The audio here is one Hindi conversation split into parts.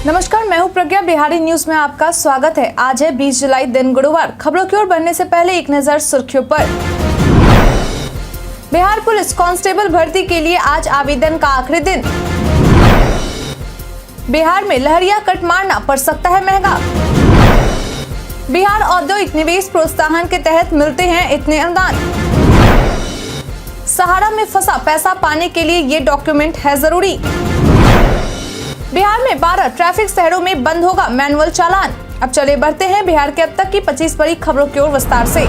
नमस्कार, मैं हूं प्रज्ञा। बिहारी न्यूज में आपका स्वागत है। आज है 20 जुलाई, दिन गुरुवार। खबरों की ओर बढ़ने से पहले एक नजर सुर्खियों पर। बिहार पुलिस कांस्टेबल भर्ती के लिए आज आवेदन का आखिरी दिन। बिहार में लहरिया कट मारना पड़ सकता है महंगा। बिहार औद्योगिक निवेश प्रोत्साहन के तहत मिलते हैं इतने अनुदान। सहारा में फंसा पैसा पाने के लिए ये डॉक्यूमेंट है जरूरी। बिहार में 12 ट्रैफिक शहरों में बंद होगा मैनुअल चालान। अब चले बढ़ते हैं बिहार के अब तक की 25 बड़ी खबरों की ओर विस्तार से।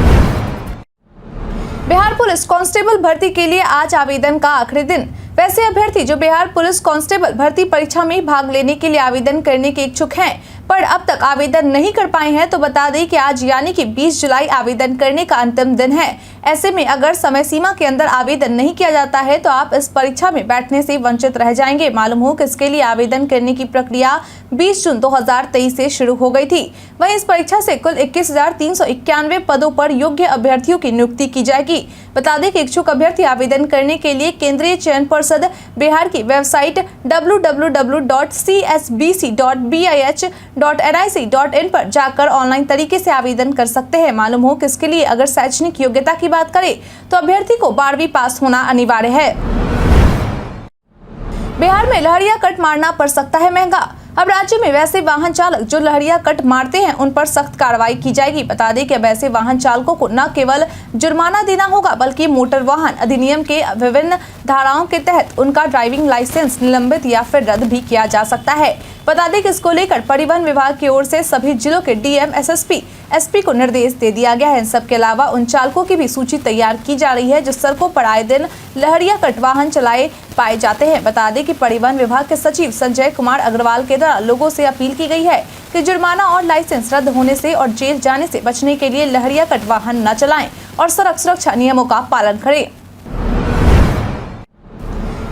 बिहार पुलिस कांस्टेबल भर्ती के लिए आज आवेदन का आखिरी दिन। वैसे अभ्यर्थी जो बिहार पुलिस कांस्टेबल भर्ती परीक्षा में भाग लेने के लिए आवेदन करने के इच्छुक हैं पर अब तक आवेदन नहीं कर पाए हैं तो बता दें कि आज यानी कि 20 जुलाई आवेदन करने का अंतिम दिन है। ऐसे में अगर समय सीमा के अंदर आवेदन नहीं किया जाता है तो आप इस परीक्षा में बैठने से वंचित रह जाएंगे। मालूम हो कि इसके लिए आवेदन करने की प्रक्रिया 20 जून 2023 से शुरू हो गई थी। वहीं इस परीक्षा से कुल 21,391 पदों पर योग्य अभ्यर्थियों की नियुक्ति की जाएगी। बता दें कि इच्छुक अभ्यर्थी आवेदन करने के लिए केंद्रीय चयन पर्षद बिहार की वेबसाइट www.csbc.bih.nic.in पर जाकर ऑनलाइन तरीके से आवेदन कर सकते हैं। मालूम हो कि इसके लिए अगर शैक्षणिक योग्यता की बात करें तो अभ्यर्थी को 12वीं पास होना अनिवार्य है। बिहार में लहरिया कट मारना पड़ सकता है महंगा। अब राज्य में वैसे वाहन चालक जो लहरिया कट मारते हैं उन पर सख्त कार्रवाई की जाएगी। बता दें कि अब ऐसे वाहन चालकों को न केवल जुर्माना देना होगा बल्कि मोटर वाहन अधिनियम के विभिन्न धाराओं के तहत उनका ड्राइविंग लाइसेंस निलंबित या फिर रद्द भी किया जा सकता है। बता दें कि इसको लेकर परिवहन विभाग की ओर से सभी जिलों के डीएम, एसएसपी, एसपी को निर्देश दे दिया गया है। इन सब के अलावा उन चालकों की भी सूची तैयार की जा रही है जो सड़कों पर आए दिन लहरिया कट वाहन चलाए पाए जाते हैं। बता दें कि परिवहन विभाग के सचिव संजय कुमार अग्रवाल के द्वारा लोगों से अपील की गई है कि जुर्माना और लाइसेंस रद्द होने से और जेल जाने से बचने के लिए लहरिया कट वाहन न चलाएं और सड़क सुरक्षा नियमों का पालन करें।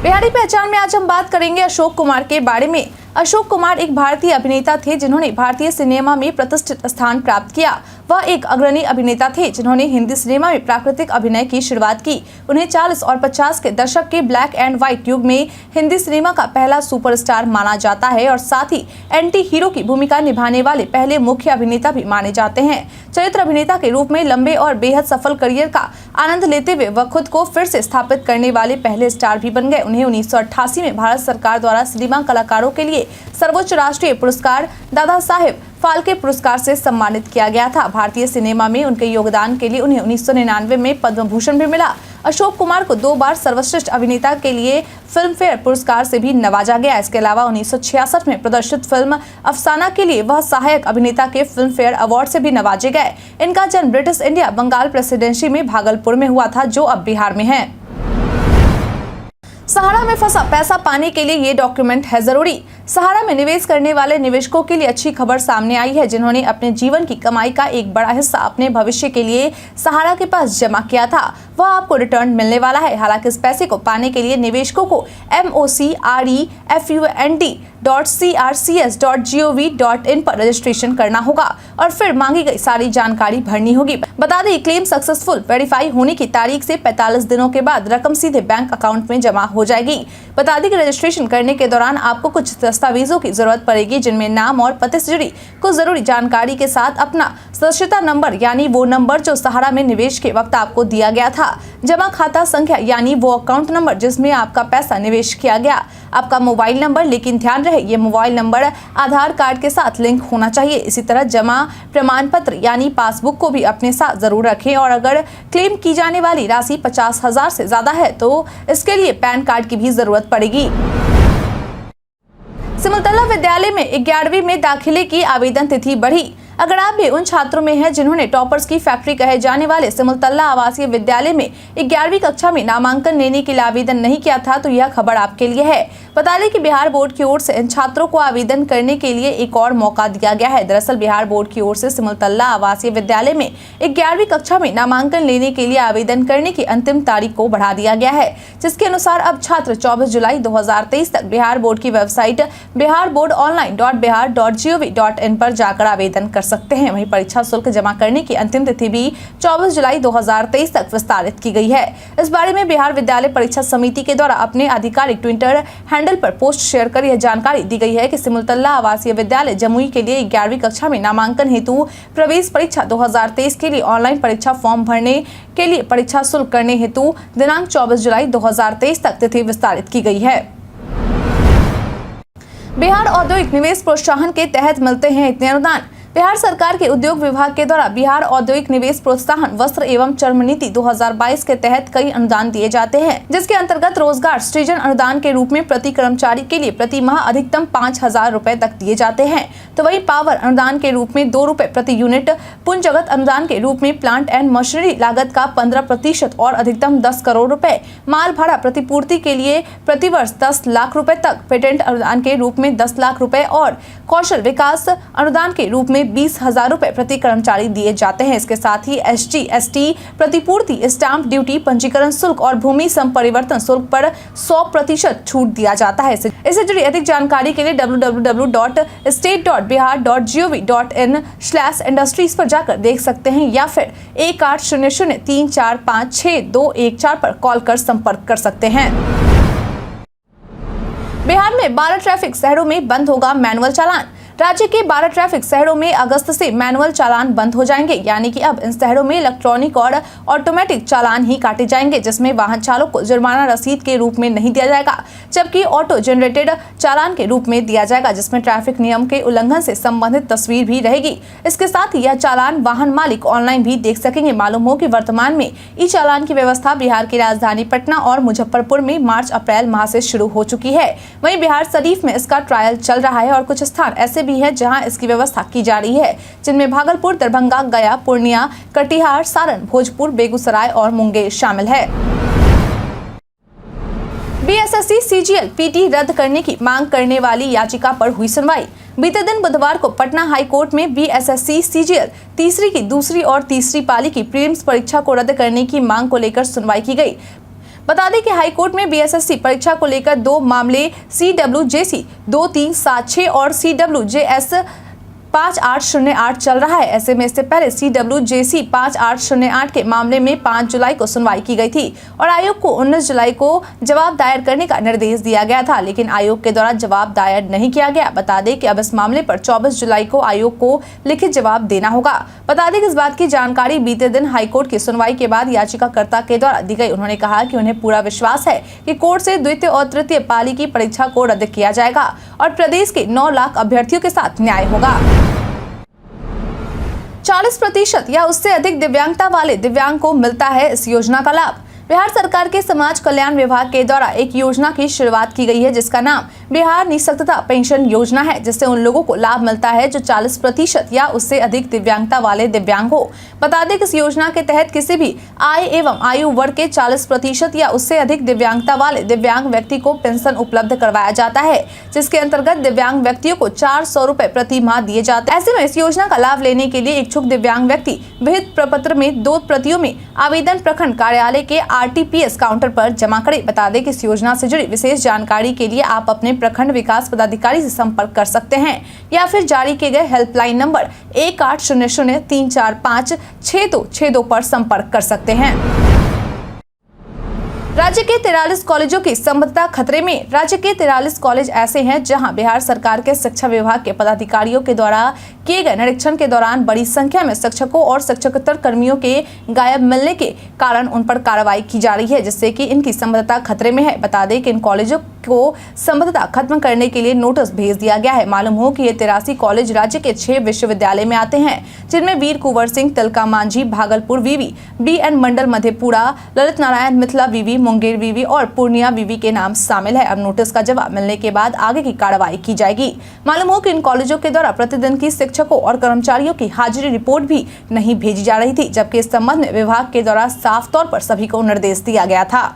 बिहारी पहचान में आज हम बात करेंगे अशोक कुमार के बारे में। अशोक कुमार एक भारतीय अभिनेता थे जिन्होंने भारतीय सिनेमा में प्रतिष्ठित स्थान प्राप्त किया। वह एक अग्रणी अभिनेता थे जिन्होंने हिंदी सिनेमा में प्राकृतिक अभिनय की शुरुआत की। उन्हें 40 और 50 के दशक के ब्लैक एंड व्हाइट युग में हिंदी सिनेमा का पहला सुपरस्टार माना जाता है और साथ ही एंटी हीरो की भूमिका निभाने वाले पहले मुख्य अभिनेता भी माने जाते हैं। चरित्र अभिनेता के रूप में लंबे और बेहद सफल करियर का आनंद लेते हुए वह खुद को फिर से स्थापित करने वाले पहले स्टार भी बन गए। उन्हें 1988 में भारत सरकार द्वारा सिनेमा कलाकारों के लिए सर्वोच्च राष्ट्रीय पुरस्कार दादा साहेब फाल्के पुरस्कार से सम्मानित किया गया था। भारतीय सिनेमा में उनके योगदान के लिए उन्हें 1999 में पद्म भूषण भी मिला। अशोक कुमार को 2 बार सर्वश्रेष्ठ अभिनेता के लिए फिल्म फेयर पुरस्कार से भी नवाजा गया। इसके अलावा 1966 में प्रदर्शित फिल्म अफसाना के लिए वह सहायक अभिनेता के फिल्म फेयर अवार्ड से भी नवाजे गए। इनका जन्म ब्रिटिश इंडिया बंगाल प्रेसिडेंसी में भागलपुर में हुआ था जो अब बिहार में है। सहारा में फंसा पैसा पाने के लिए ये डॉक्यूमेंट है जरूरी। सहारा में निवेश करने वाले निवेशकों के लिए अच्छी खबर सामने आई है जिन्होंने अपने जीवन की कमाई का एक बड़ा हिस्सा अपने भविष्य के लिए सहारा के पास जमा किया था वह आपको रिटर्न मिलने वाला है। हालांकि इस पैसे को पाने के लिए निवेशकों को mocrefund.crcs.gov.in पर रजिस्ट्रेशन करना होगा और फिर मांगी गई सारी जानकारी भरनी होगी। बता दें क्लेम सक्सेसफुल वेरीफाई होने की तारीख से 45 दिनों के बाद रकम सीधे बैंक अकाउंट में जमा हो जाएगी। बता दें कि रजिस्ट्रेशन करने के दौरान आपको कुछ दस्तावेजों की जरूरत पड़ेगी जिनमें नाम और पते से जुड़ी कुछ जरूरी जानकारी के साथ अपना सदस्यता नंबर यानी वो नंबर जो सहारा में निवेश के वक्त आपको दिया गया था, जमा खाता संख्या यानी वो अकाउंट नंबर जिसमें आपका पैसा निवेश किया गया, आपका मोबाइल नंबर, लेकिन ध्यान रहे ये मोबाइल नंबर आधार कार्ड के साथ लिंक होना चाहिए। इसी तरह जमा प्रमाण पत्र यानी पासबुक को भी अपने साथ जरूर रखें और अगर क्लेम की जाने वाली राशि 50,000 से ज्यादा है तो इसके लिए पैन कार्ड की भी जरूरत पड़ेगी। सिमुलतला विद्यालय में 11वीं में दाखिले की आवेदन तिथि बढ़ी। अगर आप भी उन छात्रों में हैं जिन्होंने टॉपर्स की फैक्ट्री कहे जाने वाले सिमुलतला आवासीय विद्यालय में 11वीं कक्षा में नामांकन लेने के लिए आवेदन नहीं किया था तो यह खबर आपके लिए है। बता दें कि बिहार बोर्ड की ओर से इन छात्रों को आवेदन करने के लिए एक और मौका दिया गया है। दरअसल बिहार बोर्ड की ओर से सिमुलतला आवासीय विद्यालय में 11वीं कक्षा में नामांकन लेने के लिए आवेदन करने की अंतिम तारीख को बढ़ा दिया गया है जिसके अनुसार अब छात्र 24 जुलाई 2023 तक बिहार बोर्ड की वेबसाइट biharboardonline.bihar.gov.in पर जाकर आवेदन कर सकते हैं। वहीं परीक्षा शुल्क जमा करने की अंतिम तिथि भी 24 जुलाई 2023 तक विस्तारित की गई है। इस बारे में बिहार विद्यालय परीक्षा समिति के द्वारा अपने आधिकारिक ट्विटर हैंडल पर पोस्ट शेयर कर यह जानकारी दी गई है कि सिमुलतल्ला आवासीय विद्यालय जमुई के लिए 11वीं कक्षा में नामांकन हेतु प्रवेश परीक्षा 2023 के लिए ऑनलाइन परीक्षा फॉर्म भरने के लिए परीक्षा शुल्क करने हेतु दिनांक 24 जुलाई 2023 तक तिथि विस्तारित की गई है। बिहार औद्योगिक निवेश प्रोत्साहन के तहत मिलते हैं इतने अनुदान। बिहार सरकार के उद्योग विभाग के द्वारा बिहार औद्योगिक निवेश प्रोत्साहन वस्त्र एवं चर्म नीति 2022 के तहत कई अनुदान दिए जाते हैं, जिसके अंतर्गत रोजगार सृजन अनुदान के रूप में प्रति कर्मचारी के लिए प्रति माह अधिकतम 5,000 रुपए तक दिए जाते हैं। तो वही पावर अनुदान के रूप में 2 रुपए प्रति यूनिट, पुंजगत अनुदान के रूप में प्लांट एंड मशीनरी लागत का 15% और अधिकतम 10 करोड़ रुपए, माल भाड़ा प्रतिपूर्ति के लिए प्रतिवर्ष 10 लाख रुपए तक, पेटेंट अनुदान के रूप में 10 लाख रुपए और कौशल विकास अनुदान के रूप में 20,000 रुपए प्रति कर्मचारी दिए जाते हैं। इसके साथ ही SG, ST प्रतिपूर्ति, स्टाम्प ड्यूटी, पंजीकरण शुल्क और भूमि संपरिवर्तन शुल्क पर 100% छूट दिया जाता है। इससे जुड़ी अधिक जानकारी के लिए www.state.bihar.gov.in/industries पर जाकर देख सकते हैं या फिर 1800-345-6214 पर कॉल कर संपर्क कर सकते हैं। बिहार में 12 ट्रैफिक शहरों में बंद होगा मैनुअल चालान। राज्य के 12 ट्रैफिक शहरों में अगस्त से मैनुअल चालान बंद हो जाएंगे, यानी कि अब इन शहरों में इलेक्ट्रॉनिक और ऑटोमेटिक चालान ही काटे जाएंगे, जिसमें वाहन चालक को जुर्माना रसीद के रूप में नहीं दिया जाएगा, जबकि ऑटो जनरेटेड चालान के रूप में दिया जाएगा, जिसमें ट्रैफिक नियम के उल्लंघन से संबंधित तस्वीर भी रहेगी। इसके साथ ही यह चालान वाहन मालिक ऑनलाइन भी देख सकेंगे। मालूम हो कि वर्तमान में ई चालान की व्यवस्था बिहार की राजधानी पटना और मुजफ्फरपुर में मार्च-अप्रैल माह से शुरू हो चुकी है। वहीं बिहार शरीफ में इसका ट्रायल चल रहा है और कुछ स्थान ऐसे भी है जहां इसकी व्यवस्था की जा रही है, जिनमें भागलपुर, दरभंगा, गया, पूर्णिया, कटिहार, सारण, भोजपुर, बेगूसराय और मुंगेर शामिल है। BSSC CGL PT रद्द करने की मांग करने वाली याचिका पर हुई सुनवाई। बीते दिन बुधवार को पटना हाई कोर्ट में BSSC CGL तीसरी की दूसरी और तीसरी पाली की प्रीलिम्स परीक्षा को रद्द करने की मांग को लेकर सुनवाई की गई। बता दें कि हाई कोर्ट में BSSC परीक्षा को लेकर 2 मामले CWJC 2376 और CWJS 5808 चल रहा है। ऐसे में इससे पहले CWJC 5808 के मामले में 5 जुलाई को सुनवाई की गई थी और आयोग को 19 जुलाई को जवाब दायर करने का निर्देश दिया गया था, लेकिन आयोग के द्वारा जवाब दायर नहीं किया गया। बता दें कि अब इस मामले पर 24 जुलाई को आयोग को लिखित जवाब देना होगा। बता दें कि इस बात की जानकारी बीते दिन हाईकोर्ट की सुनवाई के बाद याचिकाकर्ता के द्वारा दी गई। उन्होंने कहा कि उन्हें पूरा विश्वास है कि कोर्ट से द्वितीय और तृतीय पाली की परीक्षा को रद्द किया जाएगा और प्रदेश के 9 लाख अभ्यर्थियों के साथ न्याय होगा। 40% या उससे अधिक दिव्यांगता वाले दिव्यांग को मिलता है इस योजना का लाभ। बिहार सरकार के समाज कल्याण विभाग के द्वारा एक योजना की शुरुआत की गई है, जिसका नाम बिहार निःशक्तता पेंशन योजना है, जिससे उन लोगों को लाभ मिलता है जो 40% या उससे अधिक दिव्यांगता वाले दिव्यांग हो। बता दें कि इस योजना के तहत किसी भी आय एवं आयु वर्ग के 40% या उससे अधिक दिव्यांगता वाले दिव्यांग व्यक्ति को पेंशन उपलब्ध करवाया जाता है, जिसके अंतर्गत दिव्यांग व्यक्तियों को 400 रुपए प्रति माह दिए जाते हैं। ऐसे में इस योजना का लाभ लेने के लिए इच्छुक दिव्यांग व्यक्ति विहित प्रपत्र में 2 प्रतियों में आवेदन प्रखंड कार्यालय के RTPS काउंटर पर जमा करें। बता दें कि इस योजना से जुड़ी विशेष जानकारी के लिए आप अपने प्रखंड विकास पदाधिकारी से संपर्क कर सकते हैं या फिर जारी किए गए हेल्पलाइन नंबर 1800-345-6262 पर संपर्क कर सकते हैं। राज्य के 43 कॉलेजों की संबद्धता खतरे में। राज्य के 43 कॉलेज ऐसे हैं जहां बिहार सरकार के शिक्षा विभाग के पदाधिकारियों के द्वारा किए गए निरीक्षण के दौरान बड़ी संख्या में शिक्षकों और शिक्षकेतर कर्मियों के गायब मिलने के कारण उन पर कार्रवाई की जा रही है, जिससे कि इनकी संबद्धता खतरे में है। बता दें कि इन कॉलेजों को संबद्धता खत्म करने के लिए नोटिस भेज दिया गया है। मालूम हो कि ये 83 कॉलेज राज्य के 6 विश्वविद्यालय में आते हैं, जिनमें वीर कुंवर सिंह, तिलका मांझी, भागलपुर विवि, BN मंडल मधेपुरा, ललित नारायण मिथिला विवि, मुंगेर विवि और पूर्णिया विवि के नाम शामिल है। अब नोटिस का जवाब मिलने के बाद आगे की कार्रवाई की जाएगी। मालूम हो कि इन कॉलेजों के द्वारा प्रतिदिन की शिक्षकों और कर्मचारियों की हाजिरी रिपोर्ट भी नहीं भेजी जा रही थी, जबकि इस संबंध में विभाग के द्वारा साफ तौर पर सभी को निर्देश दिया गया था।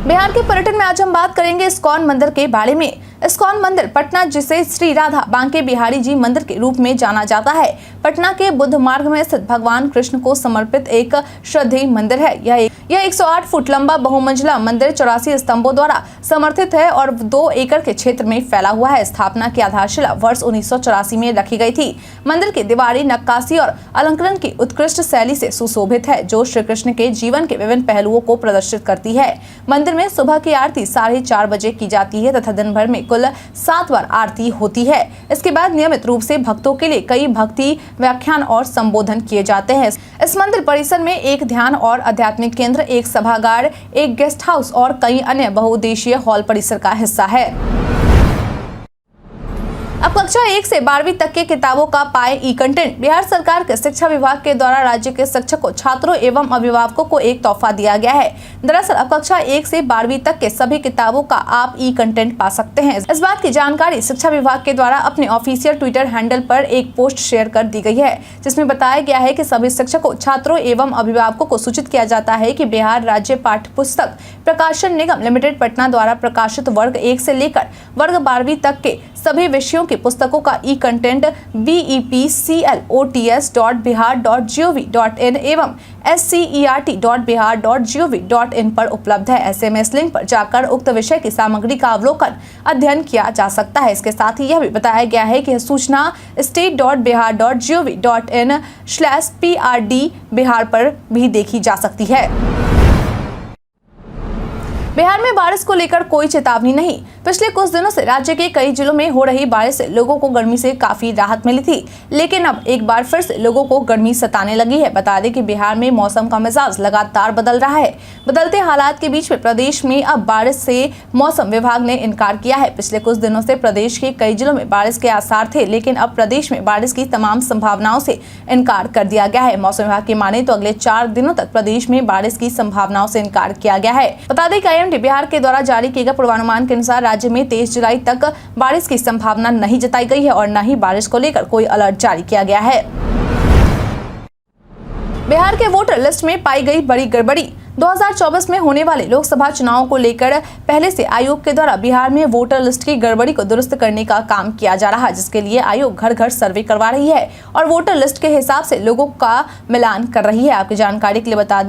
बिहार के पर्यटन में आज हम बात करेंगे इस्कॉन मंदिर के बारे में। इस्कॉन मंदिर पटना, जिसे श्री राधा बांके बिहारी जी मंदिर के रूप में जाना जाता है, पटना के बुद्ध मार्ग में स्थित भगवान कृष्ण को समर्पित एक श्रद्धेय मंदिर है। यह 108 फुट लंबा बहुमंजिला मंदिर 84 स्तंभों द्वारा समर्थित है और 2 एकड़ के क्षेत्र में फैला हुआ है। स्थापना की आधारशिला वर्ष 1984 में रखी गई थी। मंदिर की दीवारें नक्काशी और अलंकरण की उत्कृष्ट शैली से सुशोभित है, जो श्री कृष्ण के जीवन के विभिन्न पहलुओं को प्रदर्शित करती है। मंदिर में सुबह की आरती 4:30 बजे की जाती है तथा दिन भर में कुल 7 बार आरती होती है। इसके बाद नियमित रूप से भक्तों के लिए कई भक्ति व्याख्यान और संबोधन किए जाते हैं। इस मंदिर परिसर में एक ध्यान और आध्यात्मिक केंद्र, एक सभागार, एक गेस्ट हाउस और कई अन्य बहुउद्देशीय हॉल परिसर का हिस्सा है। अब कक्षा 1 से 12वीं तक के किताबों का पाए ई कंटेंट। बिहार सरकार के शिक्षा विभाग के द्वारा राज्य के शिक्षकों, छात्रों एवं अभिभावकों को एक तोहफा दिया गया है। दरअसल अब कक्षा 1 से 12वीं तक के सभी किताबों का आप ई कंटेंट पा सकते हैं। इस बात की जानकारी शिक्षा विभाग के द्वारा अपने ऑफिशियल ट्विटर हैंडल पर एक पोस्ट शेयर कर दी गई है, जिसमें बताया गया है कि सभी शिक्षकों, छात्रों एवं अभिभावकों को सूचित किया जाता है कि बिहार राज्य पाठ्य पुस्तक प्रकाशन निगम लिमिटेड पटना द्वारा प्रकाशित वर्ग 1 से लेकर वर्ग 12वीं तक के सभी विषयों की पुस्तकों का ई कंटेंट BEPCLOTS.bihar.gov.in एवं SCERT.bihar.gov.in पर उपलब्ध है। ऐसे में इस लिंक पर जाकर उक्त विषय की सामग्री का अवलोकन, अध्ययन किया जा सकता है। इसके साथ ही यह भी बताया गया है कि यह सूचना state.bihar.gov.in/PRD बिहार पर भी देखी जा सकती है। बिहार में बारिश को लेकर कोई चेतावनी नहीं। पिछले कुछ दिनों से राज्य के कई जिलों में हो रही बारिश से लोगों को गर्मी से काफी राहत मिली थी, लेकिन अब एक बार फिर से लोगों को गर्मी सताने लगी है। बता दें कि बिहार में मौसम का मिजाज लगातार बदल रहा है। बदलते हालात के बीच में प्रदेश में अब बारिश से मौसम विभाग ने इनकार किया है। पिछले कुछ दिनों से प्रदेश के कई जिलों में बारिश के आसार थे, लेकिन अब प्रदेश में बारिश की तमाम संभावनाओं से इनकार कर दिया गया है। मौसम विभाग की माने तो अगले 4 दिनों तक प्रदेश में बारिश की संभावनाओं से इनकार किया गया है। बता दें कि बिहार के द्वारा जारी किए गए पूर्वानुमान के अनुसार राज्य में 23 जुलाई तक बारिश की संभावना नहीं जताई गई है और न ही बारिश को लेकर कोई अलर्ट जारी किया गया है। बिहार के वोटर लिस्ट में पाई गई बड़ी गड़बड़ी। 2024 में होने वाले लोकसभा चुनाव को लेकर पहले से आयोग के द्वारा बिहार में वोटर लिस्ट की गड़बड़ी को दुरुस्त करने का काम किया जा रहा है, जिसके लिए आयोग घर घर सर्वे करवा रही है और वोटर लिस्ट के हिसाब से लोगों का मिलान कर रही है। आपकी जानकारी के लिए बता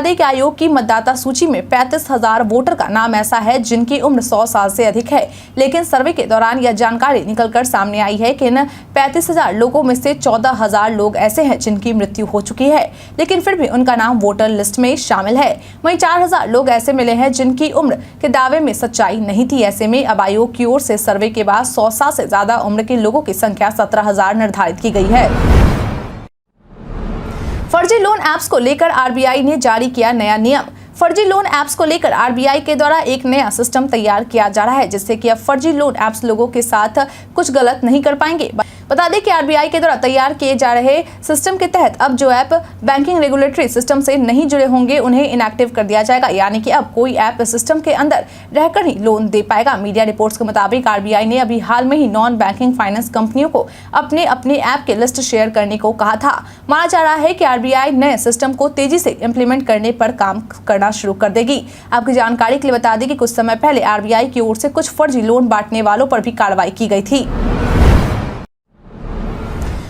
दें कि आयोग की मतदाता सूची में 35,000 वोटर का नाम ऐसा है जिनकी उम्र 100 साल से अधिक है, लेकिन सर्वे के दौरान यह जानकारी निकलकर सामने आई है कि इन 35,000 लोगों में से 14,000 लोग ऐसे हैं जिनकी मृत्यु हो चुकी है, लेकिन फिर भी उनका नाम वोटर लिस्ट में शामिल है। वहीं 4,000 लोग ऐसे मिले हैं जिनकी उम्र के दावे में सच्चाई नहीं थी। ऐसे में अब आयोग की ओर से सर्वे के बाद 100 साल से ज्यादा उम्र के लोगों की संख्या 17,000 निर्धारित की गई है। फर्जी लोन ऐप्स को लेकर आरबीआई ने जारी किया नया नियम। फर्जी लोन ऐप्स को लेकर आरबीआई के द्वारा एक नया सिस्टम तैयार किया जा रहा है, जिससे कि अब फर्जी लोन ऐप्स लोगों के साथ कुछ गलत नहीं कर पाएंगे। बता दें कि आरबीआई के द्वारा तैयार किए जा रहे सिस्टम के तहत अब जो ऐप बैंकिंग रेगुलेटरी सिस्टम से नहीं जुड़े होंगे उन्हें इनएक्टिव कर दिया जाएगा, यानी कि अब कोई ऐप इस सिस्टम के अंदर रहकर ही लोन दे पाएगा। मीडिया रिपोर्ट्स के मुताबिक आरबीआई ने अभी हाल में ही नॉन बैंकिंग फाइनेंस कंपनियों को अपने ऐप के लिस्ट शेयर करने को कहा था। माना जा रहा है कि आरबीआई नए सिस्टम को तेजी से इम्प्लीमेंट करने पर काम करना शुरू कर देगी। आपकी जानकारी के लिए बता दें कि कुछ समय पहले आरबीआई की ओर से कुछ फर्जी लोन बांटने वालों पर भी कार्रवाई की गई थी।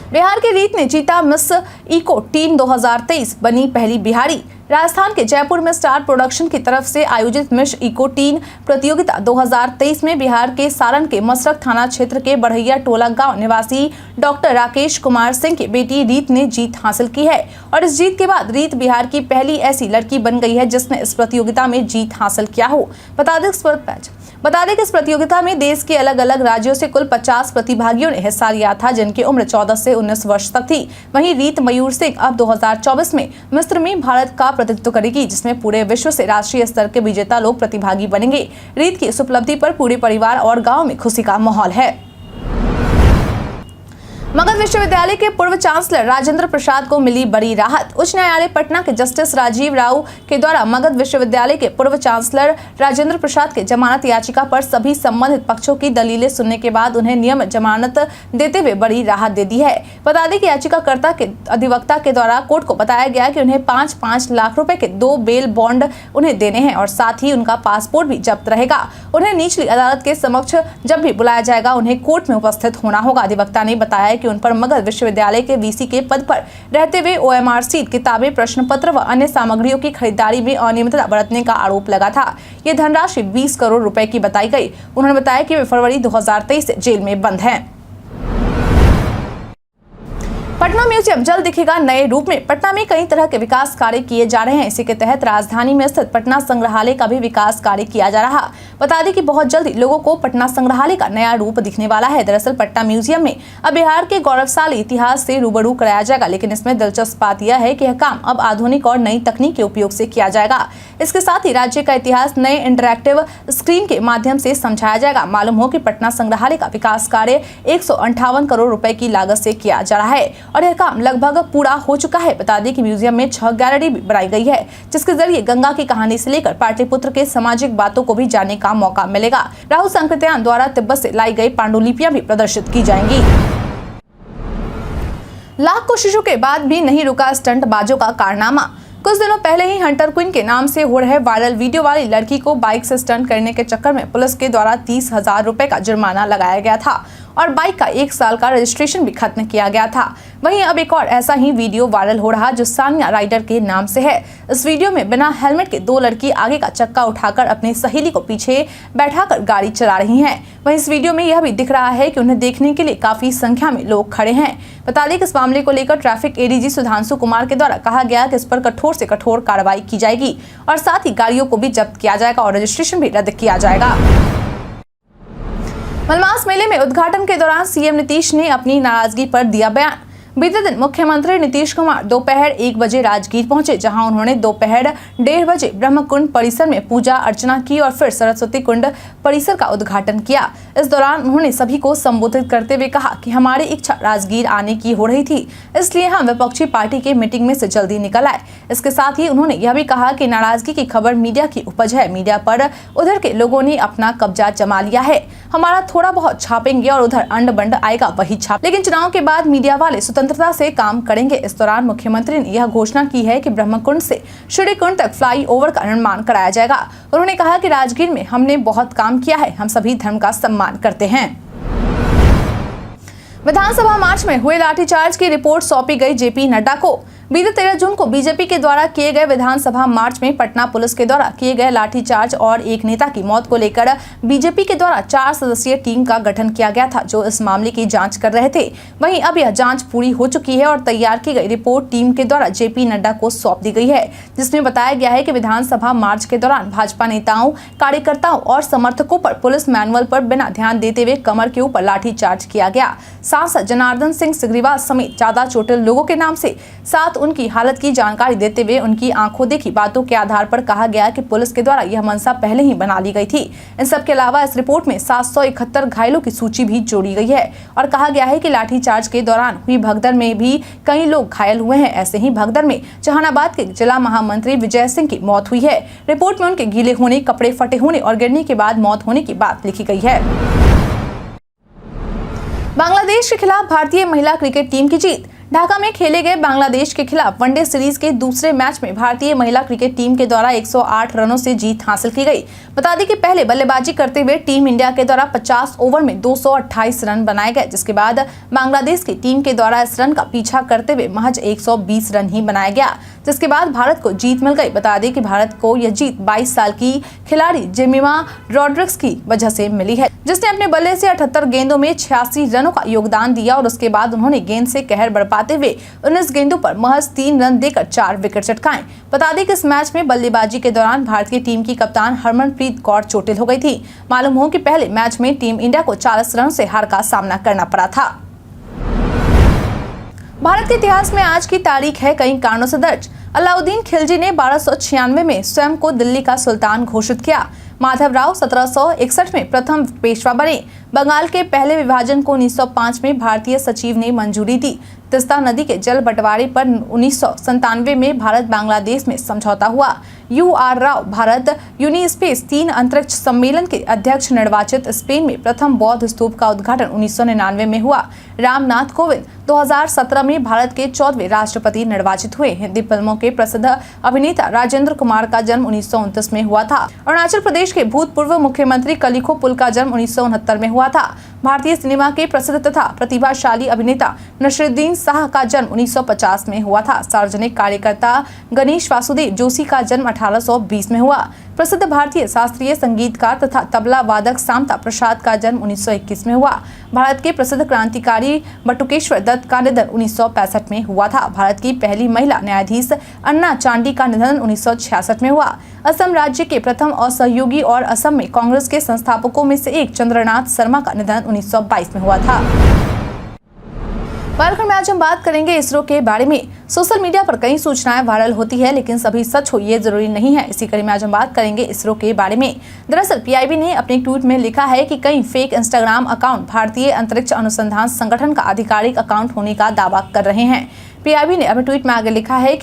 बिहार की रीत ने जीता मिस इको टीन 2023, बनी पहली बिहारी। राजस्थान के जयपुर में स्टार प्रोडक्शन की तरफ से आयोजित मिस इको टीन प्रतियोगिता 2023 में बिहार के सारण के मसरख थाना क्षेत्र के बढ़ैया टोला गांव निवासी डॉक्टर राकेश कुमार सिंह की बेटी रीत ने जीत हासिल की है और इस जीत के बाद रीत बिहार की पहली ऐसी लड़की बन गई है जिसने इस प्रतियोगिता में जीत हासिल किया हो। बता दें कि इस प्रतियोगिता में देश के अलग अलग राज्यों से कुल 50 प्रतिभागियों ने हिस्सा लिया था, जिनकी उम्र 14 से 19 वर्ष तक थी। वहीं रीत मयूर सिंह अब 2024 में मिस्र में भारत का प्रतिनिधित्व करेगी, जिसमें पूरे विश्व से राष्ट्रीय स्तर के विजेता लोग प्रतिभागी बनेंगे। रीत की इस उपलब्धि पर पूरे परिवार और गाँव में खुशी का माहौल है। मगध विश्वविद्यालय के पूर्व चांसलर राजेंद्र प्रसाद को मिली बड़ी राहत। उच्च न्यायालय पटना के जस्टिस राजीव राव के द्वारा मगध विश्वविद्यालय के पूर्व चांसलर राजेंद्र प्रसाद के जमानत याचिका पर सभी संबंधित पक्षों की दलीलें सुनने के बाद उन्हें नियमित जमानत देते हुए बड़ी राहत दे दी है। बता दें कि याचिकाकर्ता के अधिवक्ता के द्वारा कोर्ट को बताया गया कि उन्हें 5-5 लाख रुपए के 2 बेल बॉन्ड उन्हें देने हैं और साथ ही उनका पासपोर्ट भी जब्त रहेगा। उन्हें निचली अदालत के समक्ष जब भी बुलाया जाएगा उन्हें कोर्ट में उपस्थित होना होगा। अधिवक्ता ने बताया कि कि उन पर मगध विश्वविद्यालय के वीसी के पद पर रहते हुए OMR सीट, किताबें, प्रश्न पत्र व अन्य सामग्रियों की खरीदारी में अनियमितता बरतने का आरोप लगा था। ये धनराशि 20 करोड़ रुपए की बताई गई। उन्होंने बताया कि वे फरवरी 2023 से जेल में बंद हैं। पटना म्यूजियम जल्द दिखेगा नए रूप में। पटना में कई तरह के विकास कार्य किए जा रहे हैं। इसी के तहत राजधानी में स्थित पटना संग्रहालय का भी विकास कार्य किया जा रहा। बता दें कि बहुत जल्दी लोगों को पटना संग्रहालय का नया रूप दिखने वाला है। दरअसल पटना म्यूजियम में अब बिहार के गौरवशाली इतिहास से रूबरू कराया जाएगा, लेकिन इसमें दिलचस्प बात यह है कि यह काम अब आधुनिक और नई तकनीक के उपयोग से किया जाएगा। इसके साथ ही राज्य का इतिहास नए इंटरैक्टिव स्क्रीन के माध्यम से समझाया जाएगा। मालूम हो कि पटना संग्रहालय का विकास कार्य 158 करोड़ रुपए की लागत से किया जा रहा है और यह काम लगभग पूरा हो चुका है। बता दें कि म्यूजियम में 6 गैलरी भी बनाई गई है, जिसके जरिए गंगा की कहानी से लेकर पाटलिपुत्र के सामाजिक बातों को भी जानने का मौका मिलेगा। राहुल संकृत्यान द्वारा तिब्बत से लाई गई पांडुलिपियां भी प्रदर्शित की जाएंगी। लाख कोशिशों के बाद भी नहीं रुका स्टंट बाजों का कारनामा। कुछ दिनों पहले ही हंटर क्वीन के नाम से हो रहे वायरल वीडियो वाली लड़की को बाइक से स्टंट करने के चक्कर में पुलिस के द्वारा 30,000 रुपए का जुर्माना लगाया गया था और बाइक का 1 साल का रजिस्ट्रेशन भी खत्म किया गया था। वहीं अब एक और ऐसा ही वीडियो वायरल हो रहा जो सानिया राइडर के नाम से है। इस वीडियो में बिना हेलमेट के 2 लड़की आगे का चक्का उठाकर अपनी सहेली को पीछे बैठाकर गाड़ी चला रही हैं। वहीं इस वीडियो में यह भी दिख रहा है कि उन्हें देखने के लिए काफी संख्या में लोग खड़े हैं। बता दें कि इस मामले को लेकर ट्रैफिक ADG सुधांशु कुमार के द्वारा कहा गया कि इस पर कठोर से कठोर कार्रवाई की जाएगी और साथ ही गाड़ियों को भी जब्त किया जाएगा और रजिस्ट्रेशन भी रद्द किया जाएगा। मलमास मेले में उद्घाटन के दौरान CM नीतीश ने अपनी नाराजगी पर दिया बयान। बीते दिन मुख्यमंत्री नीतीश कुमार दोपहर 1 बजे राजगीर पहुंचे, जहां उन्होंने दोपहर 1:30 बजे ब्रह्मकुंड परिसर में पूजा अर्चना की और फिर सरस्वती कुंड परिसर का उद्घाटन किया। इस दौरान उन्होंने सभी को संबोधित करते हुए कहा कि हमारी इच्छा राजगीर आने की हो रही थी, इसलिए हम विपक्षी पार्टी के मीटिंग में से जल्दी निकल आए। इसके साथ ही उन्होंने यह भी कहा कि नाराजगी की खबर मीडिया की उपज है। मीडिया पर उधर के लोगों ने अपना कब्जा जमा लिया है। हमारा थोड़ा बहुत छापेंगे और उधर अंड बंड आएगा वही छाप, लेकिन चुनाव के बाद मीडिया वाले स्वतंत्रता से काम करेंगे। इस दौरान मुख्यमंत्री ने यह घोषणा की है कि ब्रह्मकुंड से श्रीकुंड तक फ्लाईओवर का निर्माण कराया जाएगा। उन्होंने कहा कि राजगीर में हमने बहुत काम किया है, हम सभी धर्म का सम्मान करते हैं। विधानसभा मार्च में हुए लाठीचार्ज की रिपोर्ट सौंपी गई JP नड्डा को। बीते 13 जून को बीजेपी के द्वारा किए गए विधानसभा मार्च में पटना पुलिस के द्वारा किए गए लाठीचार्ज और एक नेता की मौत को लेकर बीजेपी के द्वारा 4 सदस्यीय टीम का गठन किया गया था, जो इस मामले की जांच कर रहे थे। वहीं अब यह जांच पूरी हो चुकी है और तैयार की गई रिपोर्ट टीम के द्वारा JP नड्डा को सौंप दी गई है, जिसमें बताया गया है कि विधानसभा मार्च के दौरान भाजपा नेताओं, कार्यकर्ताओं और समर्थकों पर पुलिस मैनुअल पर बिना ध्यान देते हुए कमर के ऊपर लाठीचार्ज किया गया। सांसद जनार्दन सिंह सिग्रीवाल समेत ज्यादा चोटिल लोगों के नाम से साथ उनकी हालत की जानकारी देते हुए उनकी आंखों देखी बातों के आधार पर कहा गया कि पुलिस के द्वारा यह मंशा पहले ही बना ली गई थी। इन सब के अलावा इस रिपोर्ट में 771 घायलों की सूची भी जोड़ी गई है और कहा गया है कि लाठीचार्ज के दौरान हुई भगदड़ में भी कई लोग घायल हुए हैं। ऐसे ही भगदड़ में जहानाबाद के जिला महामंत्री विजय सिंह की मौत हुई है। रिपोर्ट में उनके गीले होने, कपड़े फटे होने और गिरने के बाद मौत होने की बात लिखी गई है। बांग्लादेश के खिलाफ भारतीय महिला क्रिकेट टीम की जीत। ढाका में खेले गए बांग्लादेश के खिलाफ वनडे सीरीज के दूसरे मैच में भारतीय महिला क्रिकेट टीम के द्वारा 108 रनों से जीत हासिल की गई। बता दें कि पहले बल्लेबाजी करते हुए टीम इंडिया के द्वारा 50 ओवर में 228 रन बनाए गए, जिसके बाद बांग्लादेश की टीम के द्वारा इस रन का पीछा करते हुए महज 120 रन ही बनाया गया, जिसके बाद भारत को जीत मिल गई। बता दें कि भारत को यह जीत 22 साल की खिलाड़ी जेमिमा रॉड्रिग्स की वजह से मिली है, जिसने अपने बल्ले से 78 गेंदों में 86 रनों का योगदान दिया और उसके बाद उन्होंने गेंद से कहर बरपाते हुए 19 गेंदों पर महज 3 रन देकर 4 विकेट चटकाए। बता दें कि इस मैच में बल्लेबाजी के दौरान भारतीय टीम की कप्तान हरमनप्रीत कौर चोटिल हो गई थी। मालूम हो कि पहले मैच में टीम इंडिया को 40 रनों से हार का सामना करना पड़ा था। भारत के इतिहास में आज की तारीख है कई कारणों से दर्ज। अलाउद्दीन खिलजी ने 1296 में स्वयं को दिल्ली का सुल्तान घोषित किया। माधवराव 1761 में प्रथम पेशवा बने। बंगाल के पहले विभाजन को 1905 में भारतीय सचिव ने मंजूरी दी। तिस्ता नदी के जल बंटवारे पर 1997 में भारत बांग्लादेश में समझौता हुआ। UR राव भारत यूनिस्पेस 3 अंतरिक्ष सम्मेलन के अध्यक्ष निर्वाचित। स्पेन में प्रथम बौद्ध स्तूप का उद्घाटन 1999 में हुआ। रामनाथ कोविंद 2017 में भारत के 14वें राष्ट्रपति निर्वाचित हुए। हिंदी फिल्मों के प्रसिद्ध अभिनेता राजेंद्र कुमार का जन्म 1929 में हुआ था। अरुणाचल प्रदेश के भूतपूर्व मुख्यमंत्री कलिखो पुल का जन्म 1969 में हुआ हुआ था। भारतीय सिनेमा के प्रसिद्ध तथा प्रतिभाशाली अभिनेता नसीरुद्दीन शाह का जन्म 1950 में हुआ था। सार्वजनिक कार्यकर्ता गणेश वासुदेव जोशी का जन्म 1820 में हुआ। प्रसिद्ध भारतीय शास्त्रीय संगीतकार तथा तबला वादक शांता प्रसाद का जन्म 1921 में हुआ। भारत के प्रसिद्ध क्रांतिकारी बटुकेश्वर दत्त का निधन 1965 में हुआ था। भारत की पहली महिला न्यायाधीश अन्ना चांडी का निधन 1966 में हुआ। असम राज्य के प्रथम असहयोगी और असम में कांग्रेस के संस्थापकों में से एक चंद्रनाथ शर्मा का निधन 1922 में हुआ था। बालखंड में आज हम बात करेंगे इसरो के बारे में। सोशल मीडिया पर कई सूचनाएं वायरल होती है, लेकिन सभी सच हो ये जरूरी नहीं है। इसी कड़ी में आज हम बात करेंगे इसरो के बारे में। दरअसल पीआईबी ने अपने ट्वीट में लिखा है कि कई फेक इंस्टाग्राम अकाउंट भारतीय अंतरिक्ष अनुसंधान संगठन का आधिकारिक अकाउंट होने का दावा कर रहे हैं। पीआईबी ने अपने ट्वीट में आगे लिखा है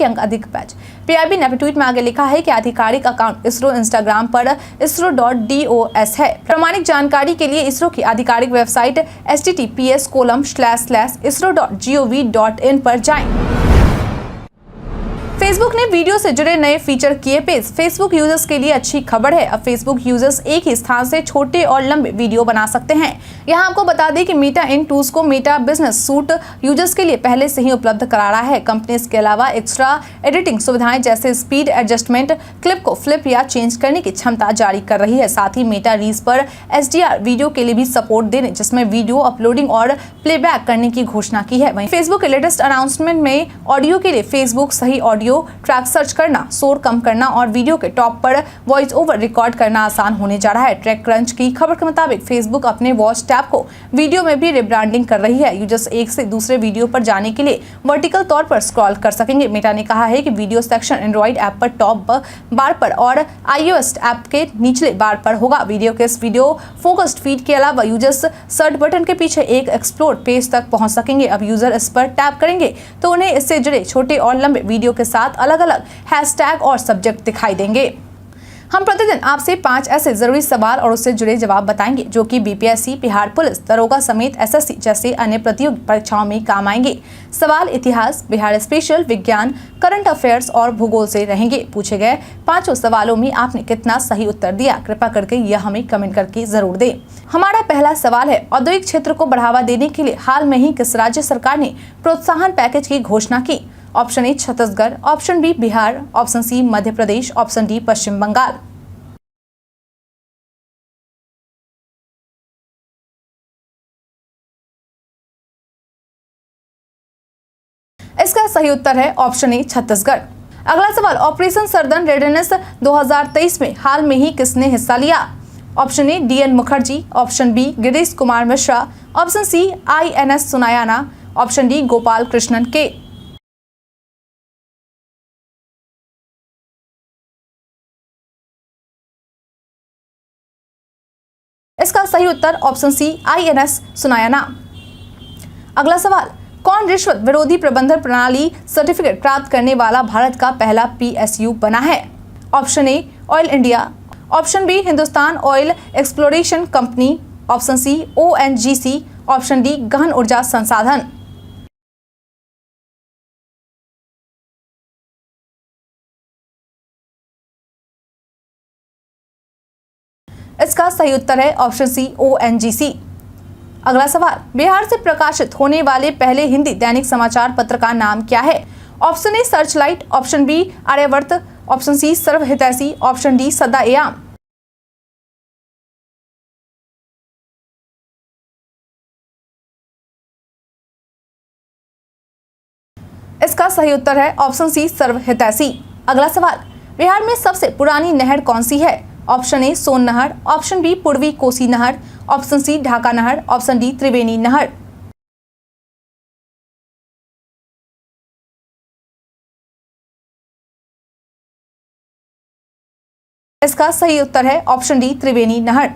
कि आधिकारिक अकाउंट इसरो इंस्टाग्राम पर isro.dos है। प्रामाणिक जानकारी के लिए इसरो की आधिकारिक वेबसाइट https://isro.gov.in पर जाएं। फेसबुक ने वीडियो से जुड़े नए फीचर किए पेश। फेसबुक यूजर्स के लिए अच्छी खबर है। अब फेसबुक यूजर्स एक ही स्थान से छोटे और लंबे वीडियो बना सकते हैं। यहाँ आपको बता दें कि मेटा इन टूल्स को मेटा बिजनेस सूट यूजर्स के लिए पहले से ही उपलब्ध करा रहा है। कंपनी इसके अलावा एक्स्ट्रा एडिटिंग सुविधाएं जैसे स्पीड एडजस्टमेंट, क्लिप को फ्लिप या चेंज करने की क्षमता जारी कर रही है। साथ ही मेटा रील्स पर HDR वीडियो के लिए भी सपोर्ट देने, जिसमें वीडियो अपलोडिंग और प्लेबैक करने की घोषणा की है। वहीं फेसबुक के लेटेस्ट अनाउंसमेंट में ऑडियो के लिए फेसबुक सही ऑडियो ट्रैक सर्च करना, शोर कम करना और वीडियो के टॉप पर वॉइस ओवर रिकॉर्ड करना आसान होने जा रहा है। ट्रैक क्रंच की खबर के मुताबिक फेसबुक अपने वॉच टैब को वीडियो में भी रिब्रांडिंग कर रही है। यूजर्स एक से दूसरे वीडियो पर जाने के लिए वर्टिकल तौर पर स्क्रॉल कर सकेंगे। मेटा ने कहा है कि वीडियो सेक्शन एंड्रॉइड ऐप पर टॉप बार पर और iOS ऐप के निचले बार पर होगा। वीडियो के इस वीडियो फोकस्ड फीड के अलावा यूजर्स सर्च बटन के पीछे एक एक्सप्लोर पेज तक पहुंच सकेंगे। अब यूजर इस पर टैप करेंगे तो उन्हें इससे जुड़े छोटे और लंबे वीडियो के साथ अलग अलग हैशटैग और सब्जेक्ट दिखाई देंगे। हम प्रतिदिन आपसे 5 ऐसे जरूरी सवाल और उससे जुड़े जवाब बताएंगे जो कि बीपीएससी, बिहार पुलिस दरोगा समेत एसएससी जैसे अन्य प्रतियोगी परीक्षाओं में काम आएंगे। सवाल इतिहास, बिहार स्पेशल, विज्ञान, करंट अफेयर्स और भूगोल से रहेंगे। पूछे गए 5 सवालों में आपने कितना सही उत्तर दिया, कृपया करके यह हमें कमेंट करके जरूर दें। हमारा पहला सवाल है, औद्योगिक क्षेत्र को बढ़ावा देने के लिए हाल में ही किस राज्य सरकार ने प्रोत्साहन पैकेज की घोषणा की? Option A Chhattisgarh, option B Bihar, option C Madhya Pradesh, option D Paschim Bengal. इसका सही उत्तर है ऑप्शन ए छत्तीसगढ़। अगला सवाल, ऑपरेशन सर्दन रेडनेस 2023 में हाल में ही किसने हिस्सा लिया? Option A DN Mukherjee, option B Girish Kumar Mishra, option C INS Sunayana, option D Gopal Krishnan K. इसका सही उत्तर ऑप्शन सी INS सुनायाना। अगला सवाल, कौन रिश्वत विरोधी प्रबंधन प्रणाली सर्टिफिकेट प्राप्त करने वाला भारत का पहला PSU बना है? Option A Oil India, option B Hindustan Oil Exploration Company, option C ONGC, option D गहन ऊर्जा संसाधन। इसका सही उत्तर है ऑप्शन सी ONGC। अगला सवाल, बिहार से प्रकाशित होने वाले पहले हिंदी दैनिक समाचार पत्र का नाम क्या है? Option A Searchlight, option B Aryavarta, option C Sarvahitaishi, option D Sada e Aam. इसका सही उत्तर है ऑप्शन सी सर्वहितैषी। अगला सवाल, बिहार में सबसे पुरानी नहर कौन सी है? ऑप्शन ए सोन नहर, ऑप्शन बी पूर्वी कोसी नहर, ऑप्शन सी ढाका नहर, ऑप्शन डी त्रिवेणी नहर। इसका सही उत्तर है ऑप्शन डी त्रिवेणी नहर।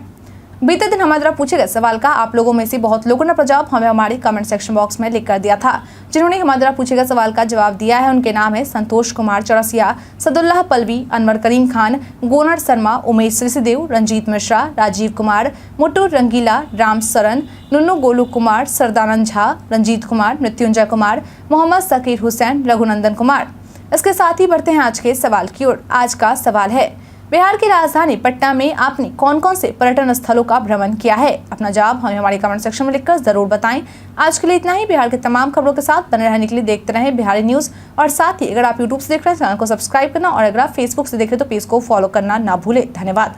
बीते दिन हमारे द्वारा पूछे गए सवाल का आप लोगों में से बहुत लोगों ने जवाब हमें हमारे कमेंट सेक्शन बॉक्स में लिख कर दिया था। जिन्होंने हमारे द्वारा पूछे गए सवाल का जवाब दिया है उनके नाम है संतोष कुमार चौरसिया, सदुल्लाह पलवी, अनवर करीम खान, गोनर शर्मा, उमेश ऋषिदेव, रंजीत मिश्रा, राजीव कुमार, मुट्टू रंगीला, राम सरन, नुन्नू गोलू कुमार, सरदानंद झा, रंजीत कुमार, मृत्युंजय कुमार, मोहम्मद सकीर हुसैन, रघुनंदन कुमार। इसके साथ ही बढ़ते हैं आज के सवाल की ओर। आज का सवाल है, बिहार की राजधानी पटना में आपने कौन कौन से पर्यटन स्थलों का भ्रमण किया है? अपना जवाब हमें हमारे कमेंट सेक्शन में लिखकर जरूर बताएं। आज के लिए इतना ही। बिहार के तमाम खबरों के साथ बने रहने के लिए देखते रहें बिहारी न्यूज। और साथ ही अगर आप यूट्यूब से देख रहे हैं चैनल को सब्सक्राइब करना, और अगर आप फेसबुक से देख रहे हैं तो पेज को फॉलो करना ना भूलें। धन्यवाद।